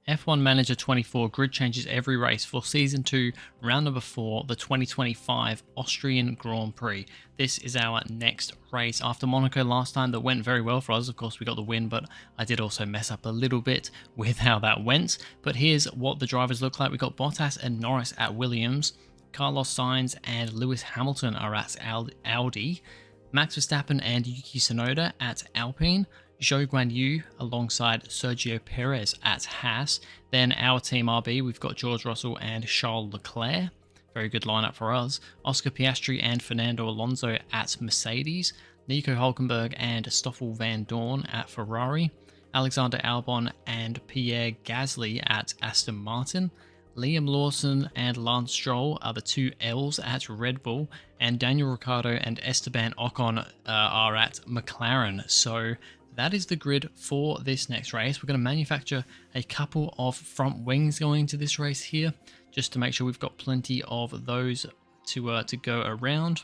F1 Manager 24 grid changes every race for Season 2, Round number 4, the 2025 Austrian Grand Prix. This is our next race after Monaco last time that went very well for us. Of course, we got the win, but I did also mess up a little bit with how that went. But here's what the drivers look like. We got Bottas and Norris at Williams. Carlos Sainz and Lewis Hamilton are at Audi. Max Verstappen and Yuki Tsunoda at Alpine. Zhou Guanyu alongside Sergio Perez at Haas. Then our team RB, we've got George Russell and Charles Leclerc. Very good lineup for us. Oscar Piastri and Fernando Alonso at Mercedes. Nico Hülkenberg and Stoffel van Dorn at Ferrari. Alexander Albon and Pierre Gasly at Aston Martin. Liam Lawson and Lance Stroll are the two L's at Red Bull, and Daniel Ricciardo and Esteban Ocon are at McLaren. So that is the grid for this next race. We're going to manufacture a couple of front wings going into this race here, just to make sure we've got plenty of those to go around.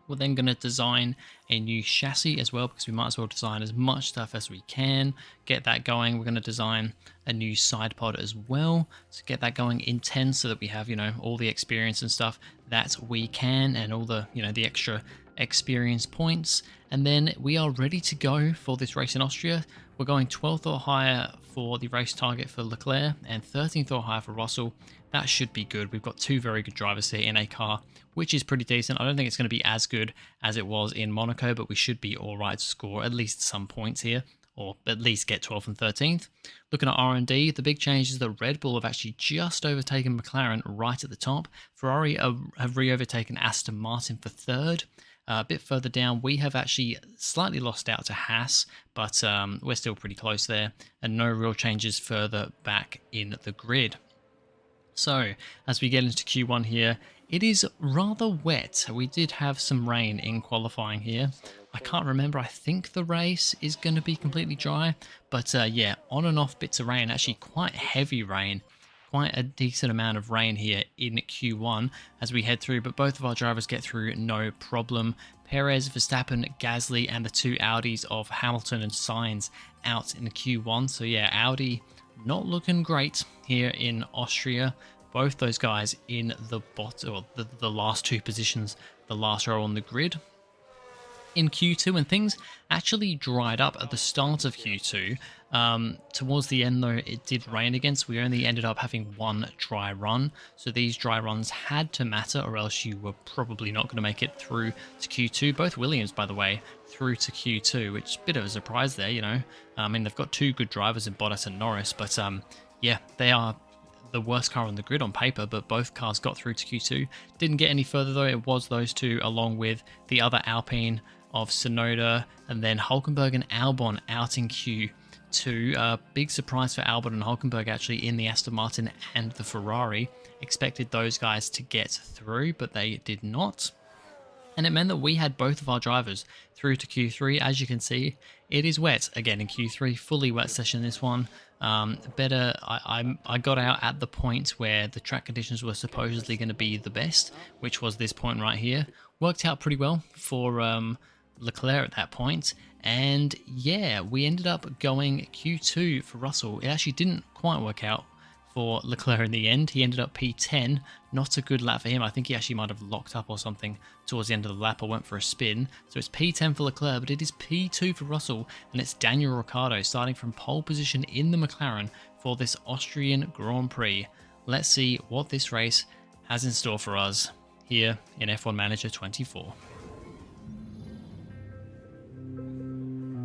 We're then going to design a new chassis as well, because we might as well design as much stuff as we can. Get that going. We're going to design a new side pod as well to get that going in 10, so that we have, all the experience and stuff that we can, and all the, the extra experience points. And then we are ready to go for this race in Austria. We're going 12th or higher for the race target for Leclerc and 13th or higher for Russell. That should be good. We've got two very good drivers here in a car, which is pretty decent. I don't think it's going to be as good as it was in Monaco, but we should be all right to score at least some points here, or at least get 12th and 13th. Looking at R&D, the big change is that Red Bull have actually just overtaken McLaren right at the top. Ferrari have re-overtaken Aston Martin for third. A bit further down, we have actually slightly lost out to Haas, but we're still pretty close there, and no real changes further back in the grid. So, as we get into Q1 here, it is rather wet. We did have some rain in qualifying here. I can't remember, I think the race is going to be completely dry, but yeah, on and off bits of rain, actually quite heavy rain. Quite a decent amount of rain here in Q1 as we head through, but both of our drivers get through no problem. Perez, Verstappen, Gasly, and the two Audis of Hamilton and Sainz out in Q1. So yeah, Audi not looking great here in Austria. Both those guys in the the last two positions, the last row on the grid. In Q2, and things actually dried up at the start of Q2. Towards the end, though, it did rain again, so we only ended up having one dry run. So these dry runs had to matter, or else you were probably not going to make it through to Q2. Both Williams, by the way, through to Q2, which is a bit of a surprise there, I mean, they've got two good drivers in Bottas and Norris, but yeah, they are the worst car on the grid on paper, but both cars got through to Q2. Didn't get any further, though. It was those two, along with the other Alpine of Tsunoda, and then Hülkenberg and Albon out in Q2. Big surprise for Albon and Hülkenberg actually in the Aston Martin and the Ferrari. Expected those guys to get through, but they did not. And it meant that we had both of our drivers through to Q3. As you can see, it is wet again in Q3. Fully wet session this one. I got out at the point where the track conditions were supposedly going to be the best, which was this point right here. Worked out pretty well for Leclerc at that point, and yeah, we ended up going Q2 for Russell. It actually didn't quite work out for Leclerc in the end. He ended up P10, not a good lap for him. I think he actually might have locked up or something towards the end of the lap. I went for a spin, so it's P10 for Leclerc, but it is P2 for Russell, and it's Daniel Ricciardo starting from pole position in the McLaren for this Austrian Grand Prix. Let's see what this race has in store for us here in F1 Manager 24.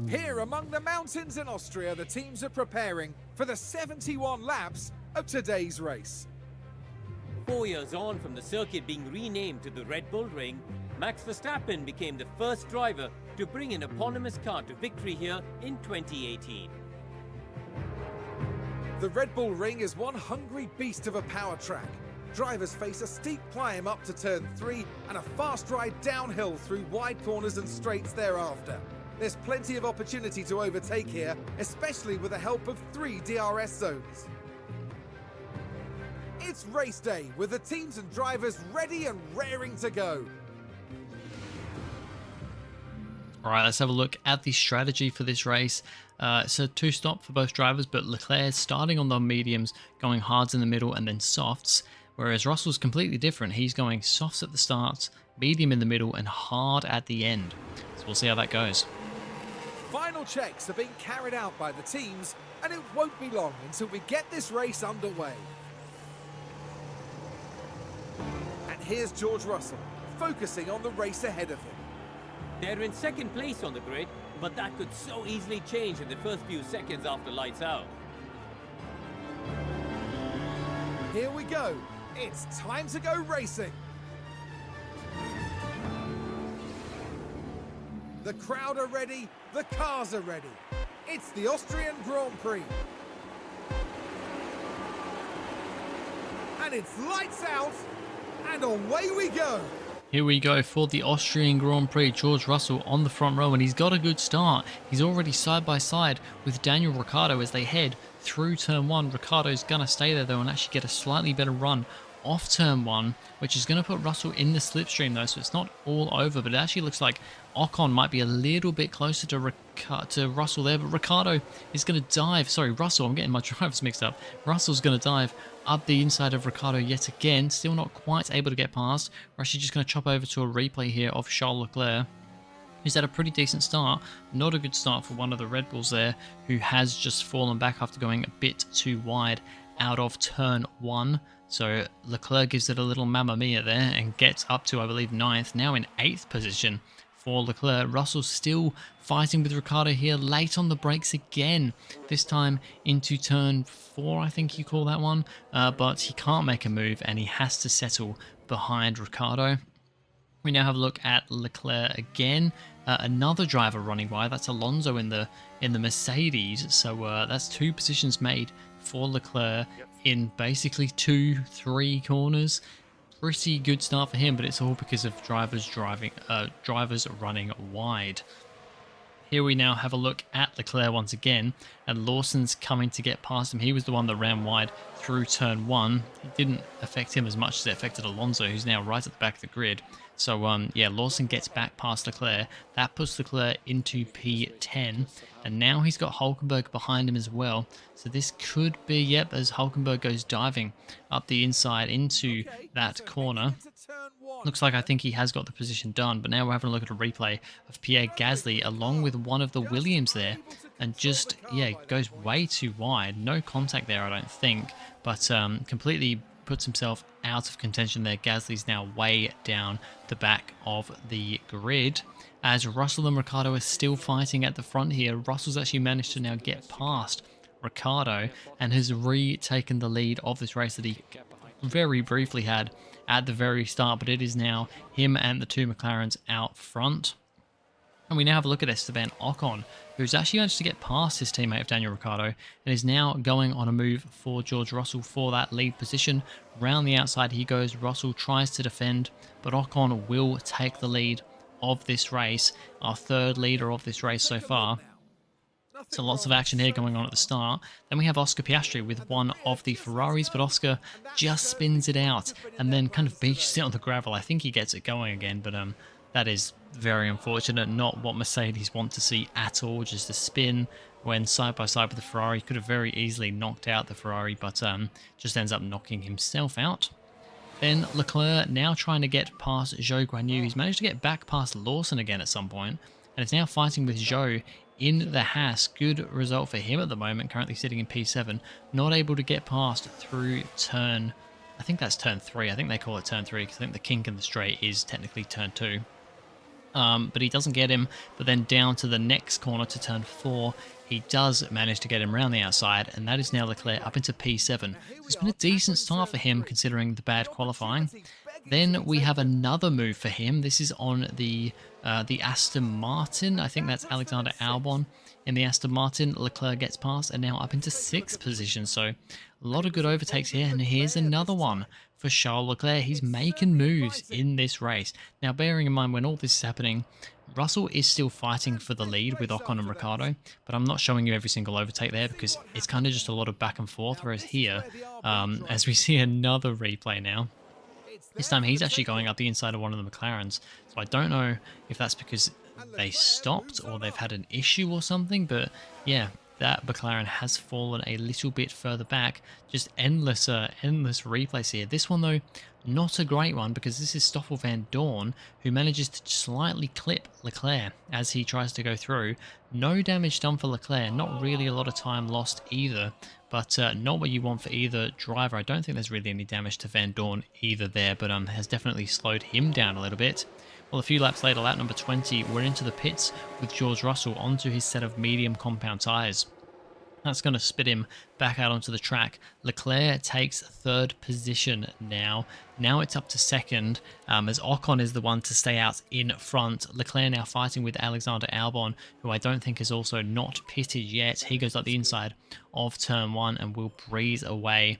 Here among the mountains in Austria, the teams are preparing for the 71 laps of today's race. 4 years on from the circuit being renamed to the Red Bull Ring, Max Verstappen became the first driver to bring an eponymous car to victory here in 2018. The Red Bull Ring is one hungry beast of a power track. Drivers face a steep climb up to turn 3 and a fast ride downhill through wide corners and straights thereafter. There's plenty of opportunity to overtake here, especially with the help of 3 DRS zones. It's race day, with the teams and drivers ready and raring to go. All right, let's have a look at the strategy for this race. It's a two-stop for both drivers, but Leclerc starting on the mediums, going hards in the middle, and then softs, whereas Russell's completely different. He's going softs at the start, medium in the middle, and hard at the end. So we'll see how that goes. Final checks are being carried out by the teams, and it won't be long until we get this race underway. And here's George Russell, focusing on the race ahead of him. They're in second place on the grid, but that could so easily change in the first few seconds after lights out. Here we go. It's time to go racing. The crowd are ready, the cars are ready. It's the Austrian Grand Prix. And it's lights out, and away we go. Here we go for the Austrian Grand Prix. George Russell on the front row, and he's got a good start. He's already side by side with Daniel Ricciardo as they head through turn 1. Ricciardo's going to stay there though and actually get a slightly better run off turn 1, which is going to put Russell in the slipstream though, so it's not all over, but it actually looks like Ocon might be a little bit closer to Russell there, but Ricciardo is going to dive. Sorry, Russell, I'm getting my drivers mixed up. Russell's going to dive up the inside of Ricciardo yet again, still not quite able to get past. We're actually just going to chop over to a replay here of Charles Leclerc, who's had a pretty decent start. Not a good start for one of the Red Bulls there, who has just fallen back after going a bit too wide out of turn 1. So Leclerc gives it a little mamma mia there and gets up to, I believe, 9th, now in 8th position for Leclerc. Russell's still fighting with Ricciardo here, late on the brakes again, this time into turn 4, I think you call that one, but he can't make a move and he has to settle behind Ricciardo. We now have a look at Leclerc again. Another driver running wide. That's Alonso in the Mercedes. So that's 2 positions made for Leclerc in basically 2-3 corners. Pretty good start for him, but it's all because of drivers running wide. Here we now have a look at Leclerc once again, and Lawson's coming to get past him. He was the one that ran wide through turn 1. It didn't affect him as much as it affected Alonso, who's now right at the back of the grid. So yeah, Lawson gets back past Leclerc. That puts Leclerc into P10, and now he's got Hulkenberg behind him as well. So this could be, yep, as Hulkenberg goes diving up the inside into that corner. Looks like I think he has got the position done, but now we're having a look at a replay of Pierre Gasly along with one of the Williams there, and just, yeah, goes way too wide. No contact there, I don't think, but completely puts himself out of contention there. Gasly's now way down the back of the grid, as Russell and Ricciardo are still fighting at the front here. Russell's actually managed to now get past Ricciardo and has retaken the lead of this race that he very briefly had at the very start, but it is now him and the 2 McLarens out front. And we now have a look at Esteban Ocon, who's actually managed to get past his teammate of Daniel Ricciardo and is now going on a move for George Russell for that lead position. Round the outside he goes. Russell tries to defend, but Ocon will take the lead of this race, our 3rd leader of this race so far. So lots of action here going on at the start. Then we have Oscar Piastri with one of the Ferraris, but Oscar just spins it out and then kind of beaches it on the gravel. I think he gets it going again, but that is very unfortunate. Not what Mercedes want to see at all. Just a spin when side by side with the Ferrari. Could have very easily knocked out the Ferrari, but just ends up knocking himself out. Then Leclerc now trying to get past Zhou Guanyu. He's managed to get back past Lawson again at some point, and is now fighting with Zhou in the Haas. Good result for him at the moment, currently sitting in P7. Not able to get past through turn, I think that's turn 3. I think they call it turn 3 because I think the kink in the straight is technically turn 2. But he doesn't get him, but then down to the next corner to turn 4, he does manage to get him around the outside, and that is now Leclerc up into P7. So it's been a decent start for him considering the bad qualifying. Then we have another move for him. This is on the Aston Martin. I think that's Alexander Albon in the Aston Martin. Leclerc gets past and now up into 6th position. So a lot of good overtakes here. And here's another one for Charles Leclerc. He's making moves in this race. Now, bearing in mind when all this is happening, Russell is still fighting for the lead with Ocon and Ricciardo, but I'm not showing you every single overtake there because it's kind of just a lot of back and forth. Whereas here, as we see another replay now, this time he's actually going up the inside of one of the McLarens. So I don't know if that's because they stopped or they've had an issue or something, but yeah, that McLaren has fallen a little bit further back. Just endless replays here. This one though, not a great one, because this is Stoffel van Dorn, who manages to slightly clip Leclerc as he tries to go through. No damage done for Leclerc, not really a lot of time lost either, but not what you want for either driver. I don't think there's really any damage to Van Dorn either there, but has definitely slowed him down a little bit. Well, a few laps later, lap number 20, we're into the pits with George Russell onto his set of medium compound tyres. That's going to spit him back out onto the track. Leclerc takes third position now. Now it's up to second, as Ocon is the one to stay out in front. Leclerc now fighting with Alexander Albon, who I don't think is also not pitted yet. He goes up the inside of turn 1 and will breeze away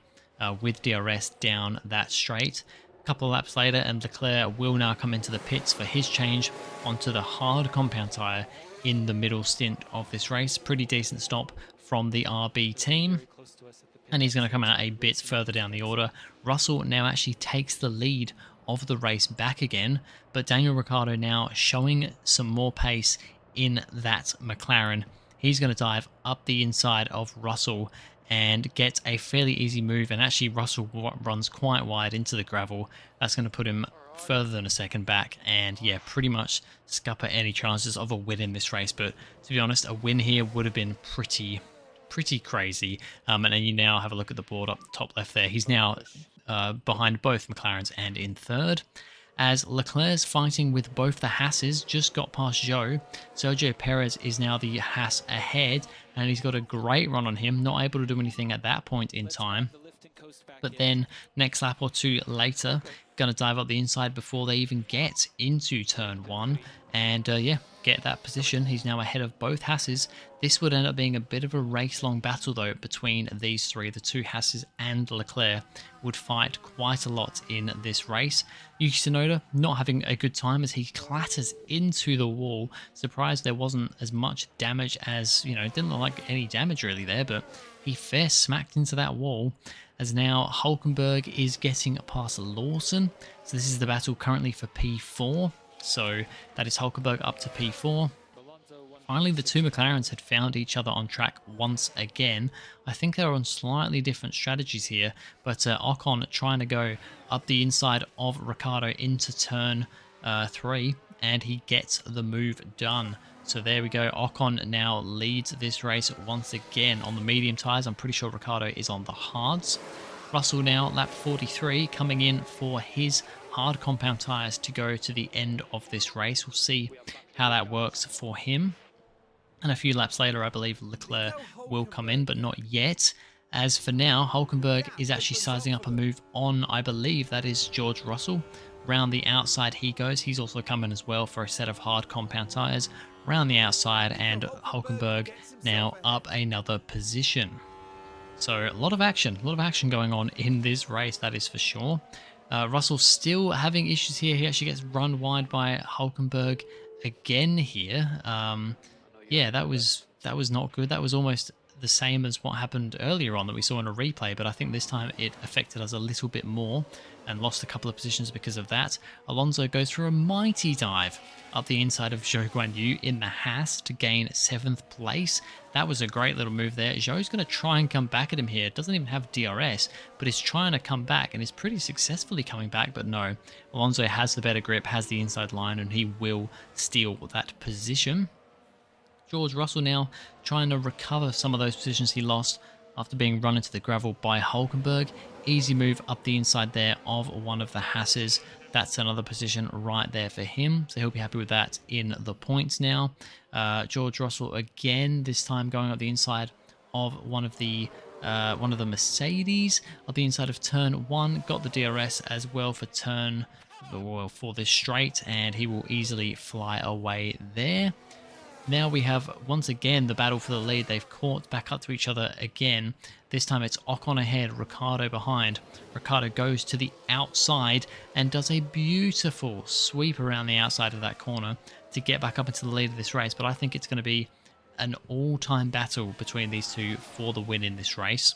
with DRS down that straight. A couple of laps later, and Leclerc will now come into the pits for his change onto the hard compound tyre in the middle stint of this race. Pretty decent stop from the RB team, and he's going to come out a bit further down the order. Russell now actually takes the lead of the race back again, but Daniel Ricciardo now showing some more pace in that McLaren. He's going to dive up the inside of Russell and get a fairly easy move, and actually Russell runs quite wide into the gravel. That's going to put him further than a second back, and yeah, pretty much scupper any chances of a win in this race. But to be honest, a win here would have been pretty crazy. And then you now have a look at the board up the top left there. He's now behind both McLarens and in third, as Leclerc's fighting with both the Hasses. Just got past Zhou. Sergio Perez is now the Haas ahead, and he's got a great run on him, not able to do anything at that point in time. But then next lap or two later, going to dive up the inside before they even get into turn 1, and yeah, get that position. He's now ahead of both Hasses. This would end up being a bit of a race-long battle though between these three. The two Hasses and Leclerc would fight quite a lot in this race. Yuki Tsunoda not having a good time as he clatters into the wall. Surprised there wasn't as much damage as, you know, didn't look like any damage really there, but he fair smacked into that wall. As now Hulkenberg is getting past Lawson. So this is the battle currently for P4. So that is Hulkenberg up to P4. Finally, the two McLarens had found each other on track once again. I think they're on slightly different strategies here, but Ocon trying to go up the inside of Ricciardo into turn 3, and he gets the move done. So there we go. Ocon now leads this race once again on the medium tyres. I'm pretty sure Ricciardo is on the hards. Russell now, lap 43, coming in for his hard compound tyres to go to the end of this race. We'll see how that works for him. And a few laps later, I believe Leclerc will come in, but not yet. As for now, Hulkenberg is actually sizing up a move on, I believe that is George Russell. Round the outside he goes. He's also coming as well for a set of hard compound tyres. Round the outside, and Hulkenberg now up another position. So a lot of action going on in this race, that is for sure. Russell still having issues here. He actually gets run wide by Hulkenberg again here. Yeah, that was not good. That was almost the same as what happened earlier on that we saw in a replay, but I think this time it affected us a little bit more and lost a couple of positions because of that. Alonso goes for a mighty dive up the inside of Zhou Guanyu in the Haas to gain 7th place. That was a great little move there. Zhou's going to try and come back at him here. Doesn't even have DRS, but is trying to come back and is pretty successfully coming back, but no. Alonso has the better grip, has the inside line, and he will steal that position. George Russell now trying to recover some of those positions he lost after being run into the gravel by Hulkenberg. Easy move up the inside there of one of the Hasses. That's another position right there for him, so he'll be happy with that in the points now. George Russell again, this time going up the inside of one of the Mercedes, up the inside of turn 1. Got the DRS as well for this straight, and he will easily fly away there. Now we have, once again, the battle for the lead. They've caught back up to each other again. This time it's Ocon ahead, Ricciardo behind. Ricciardo goes to the outside and does a beautiful sweep around the outside of that corner to get back up into the lead of this race. But I think it's going to be an all-time battle between these two for the win in this race.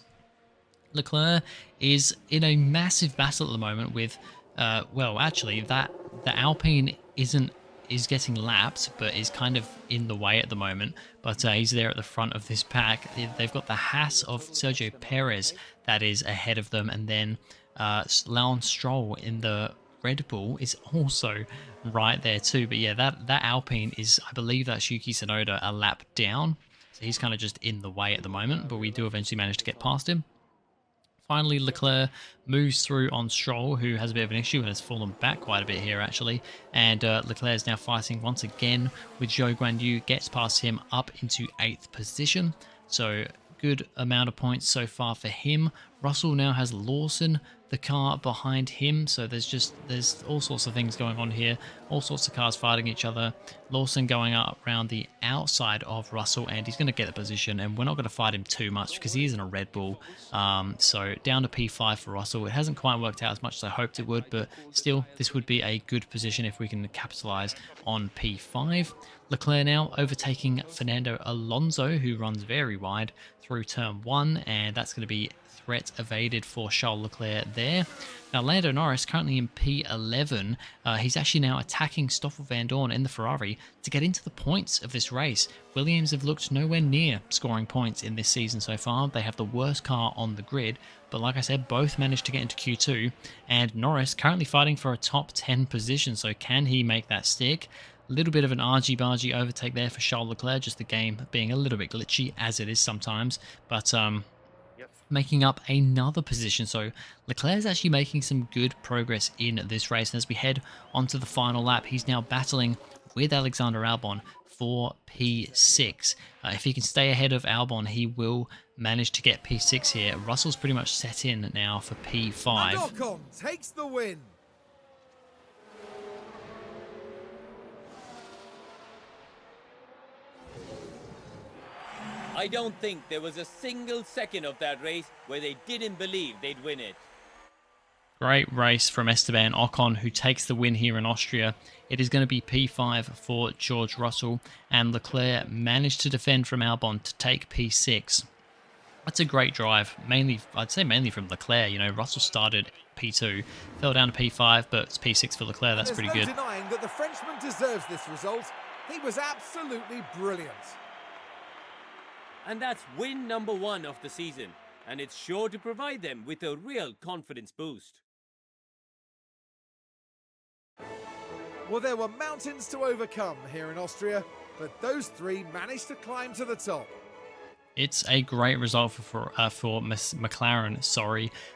Leclerc is in a massive battle at the moment with, well, actually, the Alpine isn't is getting lapped, but is kind of in the way at the moment. But he's there at the front of this pack. They've got the Haas of Sergio Perez that is ahead of them, and then Lance Stroll in the Red Bull is also right there too. But yeah, that Alpine is, I believe that's Yuki Tsunoda, a lap down. So he's kind of just in the way at the moment, but we do eventually manage to get past him. Finally, Leclerc moves through on Stroll, who has a bit of an issue and has fallen back quite a bit here, actually. And Leclerc is now fighting once again with Zhou Guanyu, gets past him up into 8th position. So good amount of points so far for him. Russell now has Lawson, the car behind him, so there's all sorts of things going on here, all sorts of cars fighting each other. Lawson going up around the outside of Russell, and he's going to get the position, and we're not going to fight him too much because he isn't a Red Bull. So down to P5 for Russell. It hasn't quite worked out as much as I hoped it would, but still, this would be a good position if we can capitalize on P5. Leclerc now overtaking Fernando Alonso, who runs very wide through turn 1, and that's going to be threat evaded for Charles Leclerc there. Now Lando Norris currently in P11. He's actually now attacking Stoffel Vandoorne in the Ferrari to get into the points of this race. Williams have looked nowhere near scoring points in this season so far. They have the worst car on the grid, but like I said, both managed to get into Q2, and Norris currently fighting for a top 10 position, so can he make that stick? A little bit of an argy-bargy overtake there for Charles Leclerc, just the game being a little bit glitchy, as it is sometimes, but making up another position. So Leclerc is actually making some good progress in this race, and as we head onto the final lap, he's now battling with Alexander Albon for P6. If he can stay ahead of Albon, he will manage to get P6 here. Russell's pretty much set in now for P5. And Ocon takes the win. I don't think there was a single second of that race where they didn't believe they'd win it. Great race from Esteban Ocon, who takes the win here in Austria. It is going to be P5 for George Russell, and Leclerc managed to defend from Albon to take P6. That's a great drive, I'd say mainly from Leclerc. You know, Russell started P2, fell down to P5, but it's P6 for Leclerc. That's pretty good. There's no denying that the Frenchman deserves this result. He was absolutely brilliant. And that's win number 1 of the season, and it's sure to provide them with a real confidence boost. Well, there were mountains to overcome here in Austria, but those 3 managed to climb to the top. It's a great result for McLaren,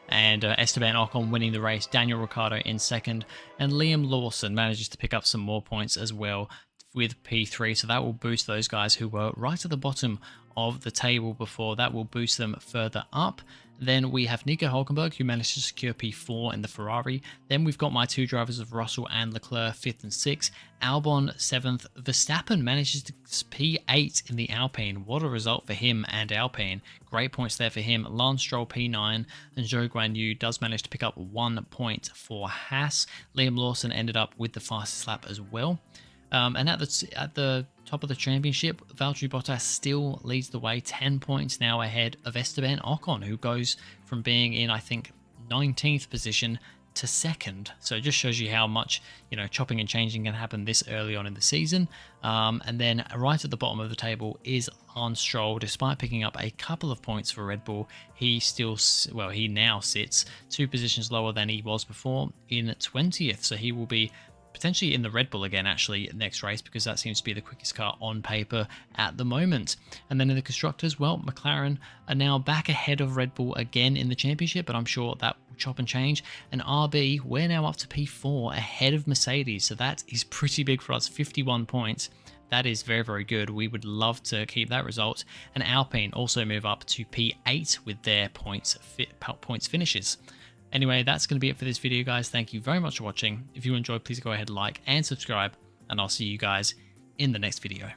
and Esteban Ocon winning the race, Daniel Ricciardo in second, and Liam Lawson manages to pick up some more points as well with P3, so that will boost those guys who were right at the bottom of the table before. That will boost them further up. Then we have Nico Hülkenberg, who managed to secure P4 in the Ferrari. Then we've got my 2 drivers of Russell and Leclerc 5th and 6th. Albon 7th. Verstappen manages to P8 in the Alpine. What a result for him and Alpine. Great points there for him. Lance Stroll P9, and Zhou Guanyu does manage to pick up 1 point for Haas. Liam Lawson ended up with the fastest lap as well. And at the top of the championship, Valtteri Bottas still leads the way, 10 points now ahead of Esteban Ocon, who goes from being in, I think, 19th position to 2nd. So it just shows you how much, you know, chopping and changing can happen this early on in the season. And then right at the bottom of the table is Lance Stroll. Despite picking up a couple of points for Red Bull, he now sits 2 positions lower than he was before in 20th. So he will be potentially in the Red Bull again, actually, next race, because that seems to be the quickest car on paper at the moment. And then in the Constructors, well, McLaren are now back ahead of Red Bull again in the championship, but I'm sure that will chop and change. And RB, we're now up to P4 ahead of Mercedes, so that is pretty big for us, 51 points. That is very, very good. We would love to keep that result. And Alpine also move up to P8 with their points finishes. Anyway, that's going to be it for this video, guys. Thank you very much for watching. If you enjoyed, please go ahead, like and subscribe, and I'll see you guys in the next video.